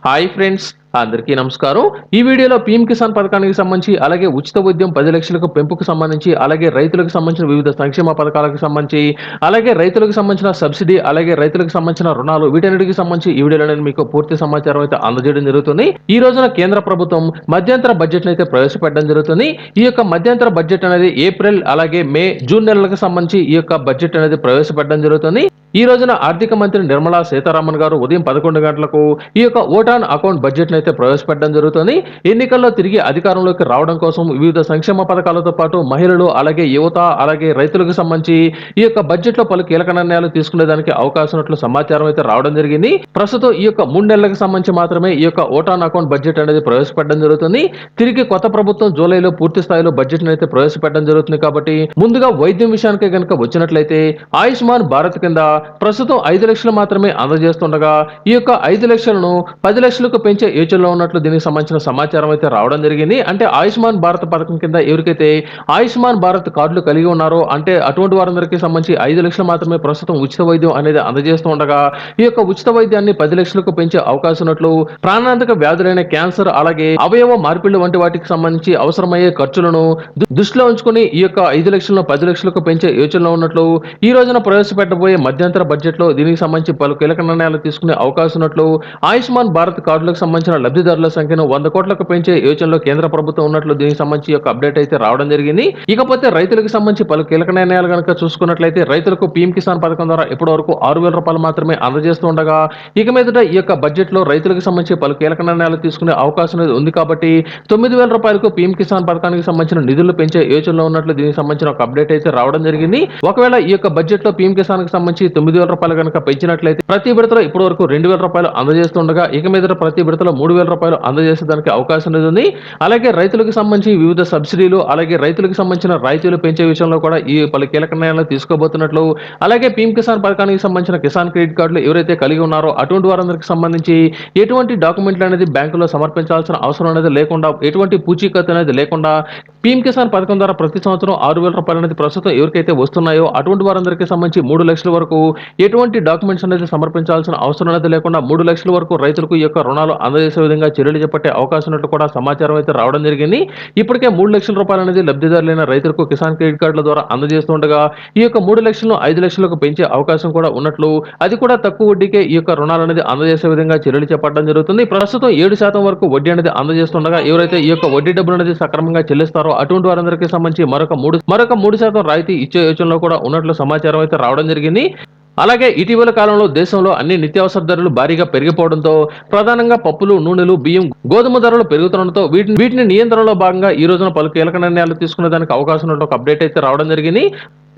Hi friends, అందరికీ నమస్కారం. ఈ వీడియోలో పీఎం కిసాన్ పథకానికి సంబంధించి, అలాగే ఉచిత వైద్యం 10 లక్షలకు పెంపుకు సంబంధించి, అలాగే రైతులకు సంబంధించిన వివిధ సంక్షేమ పథకాలకు సంబంధించి, అలాగే రైతులకు సంబంధించిన సబ్సిడీ, అలాగే రైతులకు సంబంధించిన రుణాలు, వీటన్నిటికి సంబంధించి ఈ వీడియోలో నేను మీకు పూర్తి సమాచారం అయితే అందజేయడం జరుగుతుంది. ఈ రోజున కేంద్ర ప్రభుత్వం మధ్యంతర బడ్జెట్ అయితే ప్రవేశపెట్టడం జరుగుతుంది. ఈ యొక్క మధ్యంతర బడ్జెట్ అనేది ఏప్రిల్, అలాగే మే, జూన్ నెలలకు సంబంధించి ఈ యొక్క బడ్జెట్ అనేది ప్రవేశపెట్టడం జరుగుతుంది. ఈ రోజున ఆర్థిక మంత్రి నిర్మలా సీతారామన్ గారు ఉదయం 11 గంటలకు ఈ యొక్క ఓట్ ఆన్ అకౌంట్ బడ్జెట్ అయితే ప్రవేశపెట్టడం జరుగుతుంది. ఎన్నికల్లో తిరిగి అధికారంలోకి రావడం కోసం వివిధ సంక్షేమ పథకాలతో పాటు మహిళలు, అలాగే యువత, అలాగే రైతులకు సంబంధించి ఈ యొక్క బడ్జెట్ లో పలు కీలక నిర్ణయాలు తీసుకునేదానికి అవకాశం ఉన్నట్లు సమాచారం అయితే రావడం జరిగింది. ప్రస్తుతం ఈ యొక్క 3 నెలలకు సంబంధించి మాత్రమే ఈ యొక్క ఓట్ ఆన్ అకౌంట్ బడ్జెట్ అనేది ప్రవేశపెట్టడం జరుగుతుంది. తిరిగి కొత్త ప్రభుత్వం జూలైలో పూర్తి స్థాయిలో బడ్జెట్ అయితే ప్రవేశపెట్టడం జరుగుతుంది. కాబట్టి ముందుగా వైద్యం విషయానికి కనుక వచ్చినట్లయితే ఆయుష్మాన్ భారత్ కింద ప్రస్తుతం 5 లక్షలు మాత్రమే అందజేస్తుండగా ఈ యొక్క 5 లక్షలను 10 లక్షలకు పెంచే యోచనలో ఉన్నట్లు దీనికి సంబంధించిన సమాచారం అయితే రావడం జరిగింది. అంటే ఆయుష్మాన్ భారత్ పథకం కింద ఎవరికైతే ఆయుష్మాన్ భారత్ కార్డులు కలిగి ఉన్నారో, అంటే అటువంటి వారందరికీ సంబంధించి 5 లక్షలు మాత్రమే ప్రస్తుతం ఉచిత వైద్యం అనేది అందజేస్తూ ఉండగా, ఈ యొక్క ఉచిత వైద్యాన్ని 10 లక్షలకు పెంచే అవకాశం ఉన్నట్లు ప్రాణాంతక వ్యాధులైన క్యాన్సర్, అలాగే అవయవ మార్పిళ్లు వంటి వాటికి సంబంధించి అవసరమయ్యే ఖర్చులను దృష్టిలో ఉంచుకుని ఈ యొక్క 5 లక్షలను 10 లక్షలకు పెంచే యోచనలో ఉన్నట్లు ఈ రోజున ప్రవేశపెట్టబోయే మధ్యంతర బడ్జెట్ లో దీనికి సంబంధించి పలు కీలక నిర్ణయాలు తీసుకునే అవకాశం ఉన్నట్లు ఆయుష్మాన్ భారత్ కార్డులకు సంబంధించిన లబ్ధిదారుల సంఖ్యను 100 కోట్లకు పెంచే యోచనలో కేంద్ర ప్రభుత్వం ఉన్నట్లు దీనికి సంబంధించి యొక్క అప్డేట్ అయితే రావడం జరిగింది. ఇకపోతే రైతులకు సంబంధించి పలు కీలక నిర్ణయాలు కనుక చూసుకున్నట్లయితే రైతులకు పీఎం కిసాన్ పథకం ద్వారా ఇప్పటి వరకు 6,000 రూపాయలు మాత్రమే అందజేస్తూ ఉండగా, ఇక మీదట ఈ యొక్క బడ్జెట్ లో రైతులకు సంబంధించి పలు కీలక నిర్ణయాలు తీసుకునే అవకాశం ఉంది. కాబట్టి 9,000 రూపాయలకు పీఎం కిసాన్ పథకానికి సంబంధించిన నిధులు పెంచే యోచనలో ఉన్నట్లు దీనికి సంబంధించిన ఒక అప్డేట్ అయితే రావడం జరిగింది. ఒకవేళ ఈ యొక్క బడ్జెట్ లో పీఎం కిసాన్ కి సంబంధించి 9,000 రూపాయలు కనుక పెంచినట్లయితే ప్రతి విడతలో ఇప్పటి వరకు 2,000 రూపాయలు అందజేస్తుండగా, ఇక మీద ప్రతి విడతలో 3,000 రూపాయలు అందజేసేదానికి అవకాశం ఉంది. అలాగే రైతులకు సంబంధించి వివిధ సబ్సిడీలు, అలాగే రైతులకు సంబంధించిన రాయితీలు పెంచే విషయంలో కూడా ఈ పలు కీలక నిర్ణయాలు తీసుకోబోతున్నట్లు, అలాగే పీఎం కిసాన్ పథకానికి సంబంధించిన కిసాన్ క్రెడిట్ కార్డులు ఎవరైతే కలిగి ఉన్నారో అటువంటి వారందరికి సంబంధించి ఎటువంటి డాక్యుమెంట్లు అనేది బ్యాంకులో సమర్పించాల్సిన అవసరం అనేది లేకుండా, ఎటువంటి పూచీకత్తు అనేది లేకుండా పీఎం కిసాన్ పథకం ద్వారా ప్రతి సంవత్సరం 6,000 రూపాయలు అనేది ప్రస్తుతం ఎవరికైతే వస్తున్నాయో అటువంటి వారందరికీ సంబంధించి 3 లక్షల వరకు ఎటువంటి డాక్యుమెంట్స్ అనేది సమర్పించాల్సిన అవసరం అనేది లేకుండా 3 లక్షల వరకు రైతులకు ఈ యొక్క రుణాలు అందజేసే విధంగా చర్యలు చేపట్టే అవకాశం ఉన్నట్టు కూడా సమాచారం అయితే రావడం జరిగింది. ఇప్పటికే 3 లక్షల రూపాయలు అనేది లబ్ధిదారులైన రైతులకు కిసాన్ క్రెడిట్ కార్డుల ద్వారా అందజేస్తుండగా, ఈ యొక్క 3 లక్షలను 5 లక్షలకు పెంచే అవకాశం కూడా ఉన్నట్లు, అది కూడా తక్కువ వడ్డీకే ఈ యొక్క రుణాలు అనేది అందజేసే విధంగా చర్యలు చేపట్టడం జరుగుతుంది. ప్రస్తుతం 7% వరకు వడ్డీ అనేది అందజేస్తుండగా, ఎవరైతే ఈ యొక్క వడ్డీ డబ్బులు అనేది సక్రమంగా చెల్లిస్తారో అటువంటి వారందరికీ సంబంధించి మరొక 3% రాయితీ ఇచ్చే యోచనలో కూడా ఉన్నట్లు సమాచారం అయితే రావడం జరిగింది. అలాగే ఇటీవల కాలంలో దేశంలో అన్ని నిత్యావసర ధరలు భారీగా పెరిగిపోవడంతో, ప్రధానంగా పప్పులు, నూనెలు, బియ్యం, గోధుమ ధరలు పెరుగుతుండటంతో వీటిని నియంత్రణలో భాగంగా ఈ రోజున పలు కీలక నిర్ణయాలు తీసుకునే దానికి అవకాశం ఉన్న ఒక అప్డేట్ అయితే రావడం జరిగింది.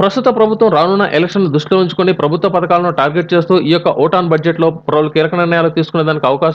ప్రస్తుత ప్రభుత్వం రానున్న ఎలక్షన్లు దృష్టిలో ఉంచుకొని ప్రభుత్వ పథకాలను టార్గెట్ చేస్తూ ఈ యొక్క ఓటాన్ బడ్జెట్ లో కీలక నిర్ణయాలు తీసుకునే దానికి అవకాశం